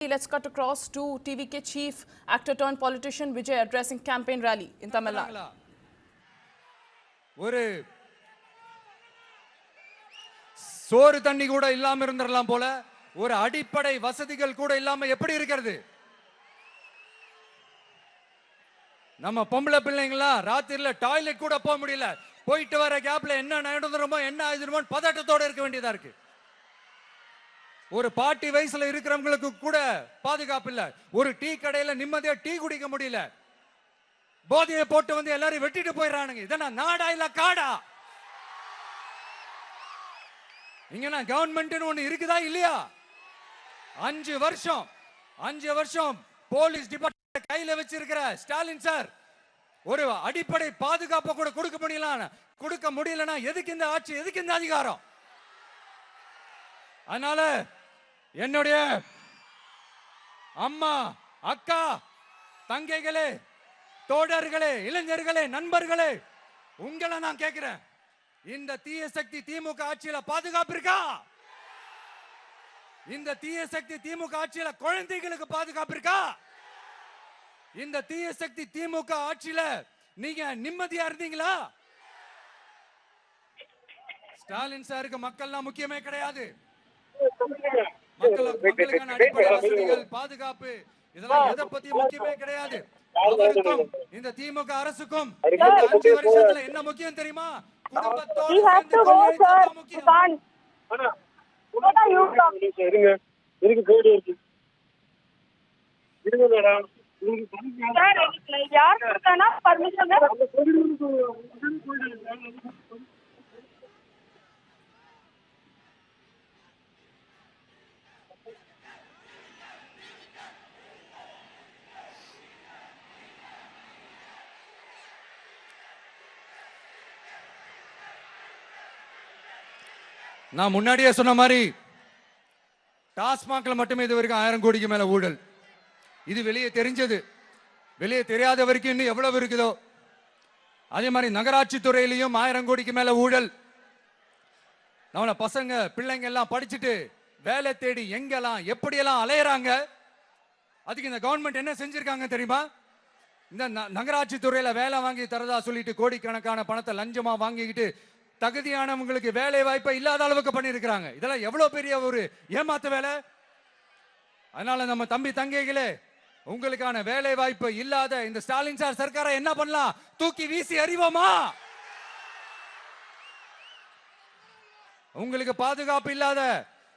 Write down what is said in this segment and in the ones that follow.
Let's cut across to TVK chief actor turned politician Vijay addressing campaign rally in Tamil Nadu. ஒரு சோறு தண்ணி கூட இல்லாம இருந்திரலாம் போல ஒரு அடிப்படை வசதிகள் கூட இல்லாம எப்படி இருக்கிறது? நம்ம பொம்பளை பிள்ளைங்களா ராத்திரில டாய்லெட் கூட போக முடியல. போயிட்டு வர கேப்ல என்ன நடந்துருமோ என்ன ஆயிடுமோ பதட்டத்தோட இருக்க வேண்டியதா இருக்கு. ஒரு பாட்டி வயசுல இருக்கிறவங்களுக்கு கூட பாதுகாப்பு இல்ல. ஒரு டீ கடையில நிம்மதியா டீ குடிக்க முடியல. போதையை போட்டு வந்து எல்லாரும் வெட்டிட்டு போயிடறானுங்க. இதெல்லாம் நாடா இல்ல காடா? இங்க கவர்மெண்ட் ஒண்ணு இருக்குதா இல்லையா? 5 வருஷம் போலீஸ் டிபார்ட்மெண்ட் கையில வச்சிருக்கிற ஸ்டாலின் சார் ஒரு அடிப்படை பாதுகாப்பு கூட கொடுக்க முடியலன்னா எதுக்கு இந்த ஆட்சி, எதுக்கு இந்த அதிகாரம்? அதனால என்னுடைய அம்மா, அக்கா, தங்கைகளே, தோழர்களே, இளைஞர்களே, நண்பர்களே, உங்களை நான் கேட்கிறேன், இந்த தீய சக்தி திமுக ஆட்சியில பாதுகாப்பு இருக்கா? இந்த தீய சக்தி திமுக ஆட்சியில குழந்தைகளுக்கு பாதுகாப்பு இருக்கா? இந்த தீய சக்தி திமுக ஆட்சியில நீங்க நிம்மதியா இருந்தீங்களா? ஸ்டாலின் சாருக்கு மக்கள்லாம் முக்கியமே கிடையாது. மக்களுக்கான அடிப்படை வசதிகள், பாதுகாப்பு, இதெல்லாம் எதை பத்தி முக்கியமே கிடையாது. அவருக்கும் இந்த திமுக அரசுக்கும் 5 வருஷத்துல என்ன முக்கியம் தெரியுமா? குடும்பத்தோட முக்கியம். நான் முன்னாடியே சொன்ன மாதிரி டாஸ்மாக்ல மட்டுமே இது வரைக்கும் 1000 கோடிக்கு மேல ஊழல். இது வெளியே தெரிஞ்சது. வெளியே தெரியாத வரைக்கும் இன்னும் எவ்வளவு இருக்குதோ. அதே மாதிரி நகராட்சி துறையிலையும் 1000 கோடிக்கு மேல ஊழல். நம்மள பசங்க பிள்ளைங்க எல்லாம் படிச்சுட்டு வேலை தேடி எங்கெல்லாம் எப்படியெல்லாம் அலையறாங்க. அதுக்கு இந்த கவர்மெண்ட் என்ன செஞ்சிருக்காங்க தெரியுமா? இந்த நகராட்சி துறையில வேலை வாங்கி தரதா சொல்லிட்டு கோடிக்கணக்கான பணத்தை லஞ்சமா வாங்கிக்கிட்டு தகுதியானவங்களுக்கு வேலை வாய்ப்பை இல்லாத அளவுக்கு பண்ணிருக்கிறாங்க. இதெல்லாம் எவ்வளவு பெரிய ஒரு ஏமாத்து வேலை. அதனால நம்ம தம்பி தங்கைகளே, உங்களுக்கான வேலை வாய்ப்பு இல்லாத இந்த ஸ்டாலின் சார் சர்க்காரை என்ன பண்ணலாம்? தூக்கி வீசி அறிவோமா? உங்களுக்கு பாதுகாப்பு இல்லாத,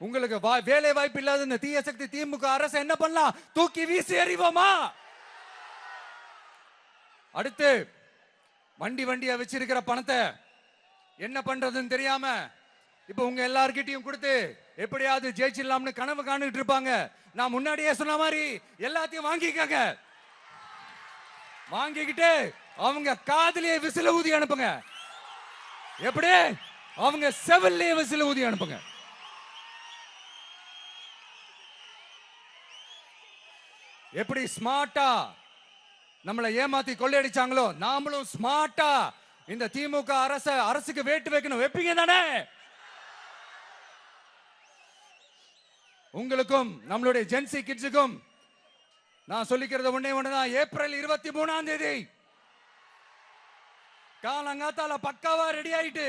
உங்களுக்கு வேலை வாய்ப்பு இல்லாத இந்த தீய சக்தி திமுக அரசு என்ன பண்ணலாம்? தூக்கி வீசி அறிவோமா? அடுத்து வண்டியா வச்சிருக்கிற பணத்தை என்ன பண்றதுன்னு தெரியாம இப்ப உங்க எல்லார்கிட்டையும் கொடுத்து எப்படியாவது ஜெயிச்சிடலாம்னு கனவு காணிட்டு இருப்பாங்க. நான் முன்னாடியே சொன்ன மாதிரி எல்லாத்தையும் வாங்கிக்கங்க. வாங்கிக்கிட்டு அவங்க காதுலயே விசில ஊதி அனுப்புங்க. எப்படி? அவங்க செவிலே விசில ஊதி அனுப்புங்க. எப்படி ஸ்மார்ட்டா நம்மளை ஏமாத்தி கொள்ளையடிச்சாங்களோ, நாமளும் ஸ்மார்ட்டா இந்த திமுக அரசுக்கு வேட்டு வைக்கணும். வைப்பீங்க தானே? உங்களுக்கும் நம்மளுடைய ஜென்சி கிட்ஸுக்கும் நான் சொல்லிக்கிறது ஒண்ணுதான். ஏப்ரல் 23ஆம் தேதி காலங்காத்தால பக்காவா ரெடி ஆயிட்டு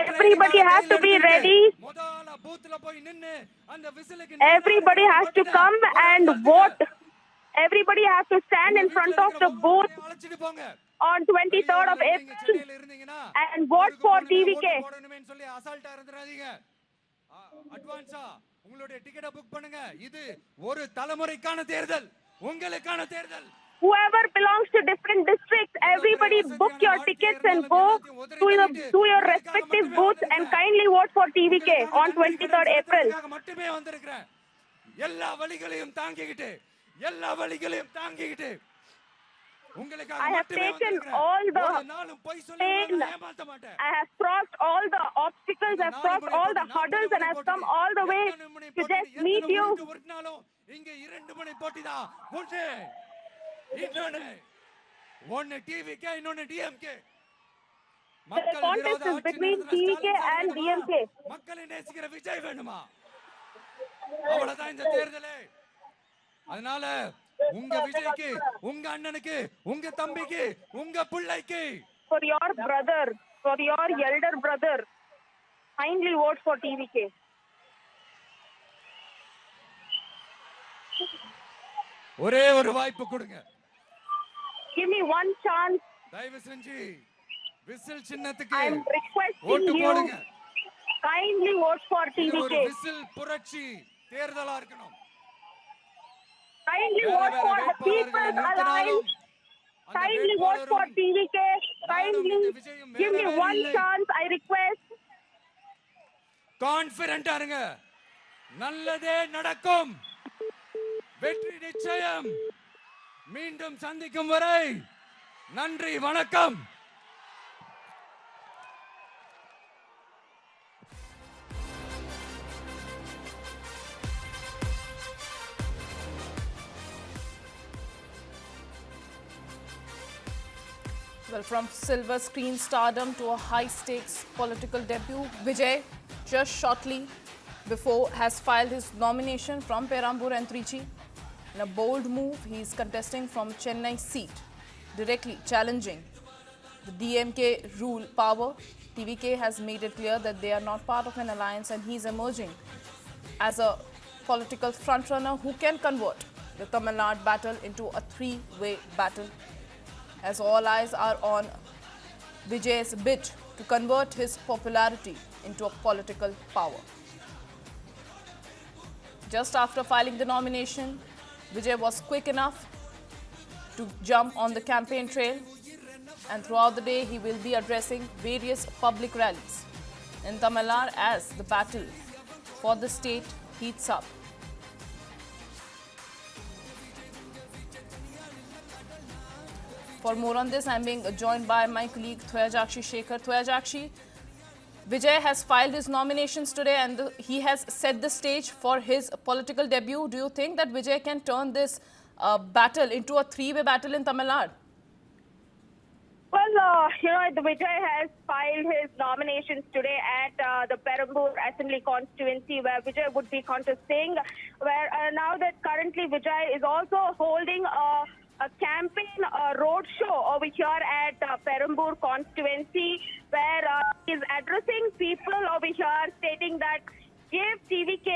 everybody has to be ready. முதல்ல பூத்ல போய் நின்னு அந்த விசிலுக்கு everybody has to come and vote. Everybody has to stand in front of the booth on 23rd of April and vote for TVK. அட்வான்ஸா உங்களுடைய டிக்கெட்டை புக் பண்ணுங்க. இது ஒரு தலைமுறைக்கான தேர்தல், உங்களுக்கான தேர்தல். Whoever belongs to different districts, everybody book your tickets and go to your respective booths and kindly vote for TVK on 23rd April. மட்டுமே வந்திருக்கிறேன். எல்லா வழிகளையும் தாங்கிக்கிட்டு I have taken all the pain. I have crossed all the obstacles. I have crossed all the hurdles and I have come all the way to just meet you. The contest is between TVK and DMK. மக்களை நேசிக்கிற விஜய் வேணுமா? அவ்வளவுதான் இந்த தேர்தலே. அதனால உங்க விஜய்க்கு, உங்க அண்ணனுக்கு, உங்க தம்பிக்கு, உங்க பிள்ளைக்கு, for your brother, for your elder brother, kindly vote for TVK. ஒரே ஒரு வாய்ப்பு கொடுங்க. Give me one chance. தயவு செஞ்சு விசில் சின்னத்துக்கு I'm requesting ஓட்டு you. போடுங்க. Kindly vote for இது ஒரு TVK. விசில் புரட்சி தேர்தலா இருக்கணும். Kindly வேற vote வேற for the வேட்பாளர்களை People's நிறுத்தினாலும் Alliance. அந்த Kindly vote for வேட்பாளரும் TVK. Kindly இந்த விஜயம் give me வேற வேற one இல்லை. chance. I request. கான்பிடென்ட்டா இருங்க. நல்லதே நடக்கும். வெற்றி நிச்சயம். மீண்டும் சந்திக்கும் வரை நன்றி, வணக்கம். Well, from silver screen stardom to a high-stakes political debut, Vijay, just shortly before, has filed his nomination from Perambur and Trichy. In a bold move, he is contesting from Chennai seat, directly challenging the DMK rule power. TVK has made it clear that they are not part of an alliance, and he is emerging as a political frontrunner who can convert the Tamil Nadu battle into a three-way battle, as all eyes are on Vijay's bid to convert his popularity into a political power. Just after filing the nomination, Vijay was quick enough to jump on the campaign trail, and throughout the day he will be addressing various public rallies in Tamil Nadu as the battle for the state heats up. For more on this, I am being joined by my colleague Thoyajakshi Shekhar. Thoyajakshi, Vijay has filed his nominations today, and he has set the stage for his political debut. Do you think that Vijay can turn this battle into a three-way battle in Tamil Nadu? Well, the Vijay has filed his nominations today at the Perambur Assembly constituency, where Vijay would be contesting. Where now that currently Vijay is also holding a campaign roadshow over here at Perambur constituency, where he is addressing people over here, stating that give TVK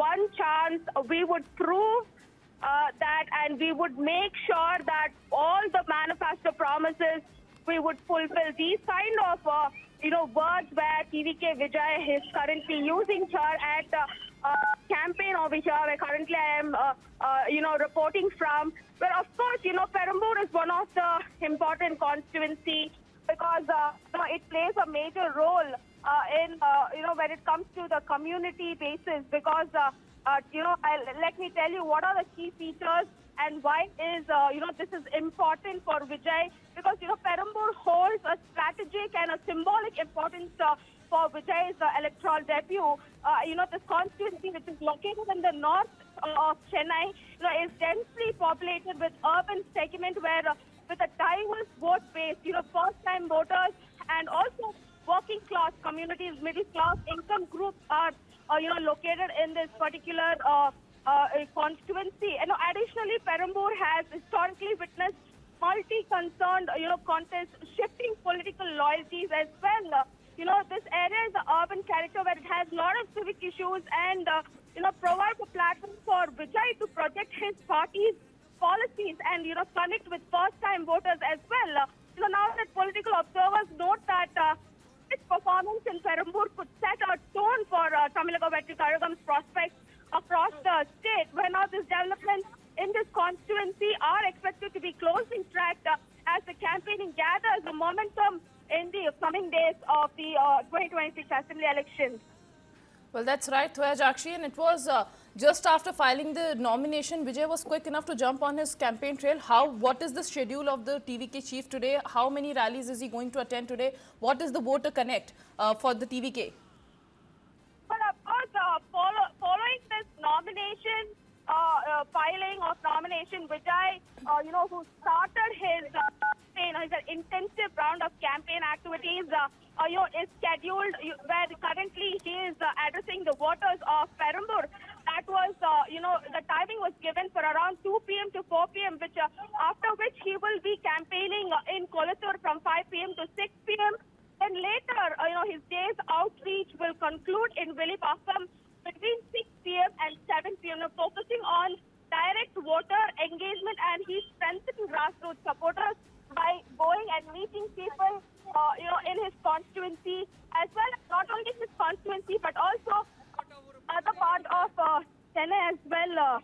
one chance, we would prove that, and we would make sure that all the manifesto promises we would fulfill. These kind of words where TVK Vijay is currently using here at campaign over here, where currently I am reporting from. But of course, Perambur is one of the important constituency, because it plays a major role in when it comes to the community basis, because let me tell you what are the key features and why is this is important for Vijay, because Perambur holds a strategic and a symbolic importance for Vijay's electoral debut. This constituency, which is located in the north of Chennai, is densely populated with urban segment, where with a diverse vote base, first-time voters and also working class communities, middle class income groups are located in this particular constituency. Additionally, Perambur has historically witnessed multi-concerned, contests, shifting political loyalties as well. This area is an urban character where it has a lot of civic issues and, provides a platform for Vijay to project his party's policies and, connect with first-time voters as well. Now that political observers note that his performance in Perambur could set a tone for Tamilaga Vetri Kalagam's prospects across the state, where now these developments in this constituency are expected to be closely tracked as the campaigning gathers the momentum in the coming days of the 2026 Assembly elections. Well, that's right, Thoyajakshi, and it was just after filing the nomination, Vijay was quick enough to jump on his campaign trail. What is the schedule of the TVK chief today? How many rallies is he going to attend today? What is the voter connect for the TVK? But of course, following this nomination, filing of nomination, Vijay, who started his campaign, his intensive round of campaign activities, is scheduled, where currently he is addressing the voters of Perambur. that was, the timing was given for around 2 p.m. to 4 p.m., which after which he will be campaigning in Kolathur from 5 p.m. to 6 p.m. Then later, his day's outreach will conclude in Villivakkam between 6 p.m. and 7 p.m., focusing on direct voter engagement, and he's strengthening grassroots supporters by going and meeting people, in his constituency, as well as not only his constituency, but also other part of Chennai as well.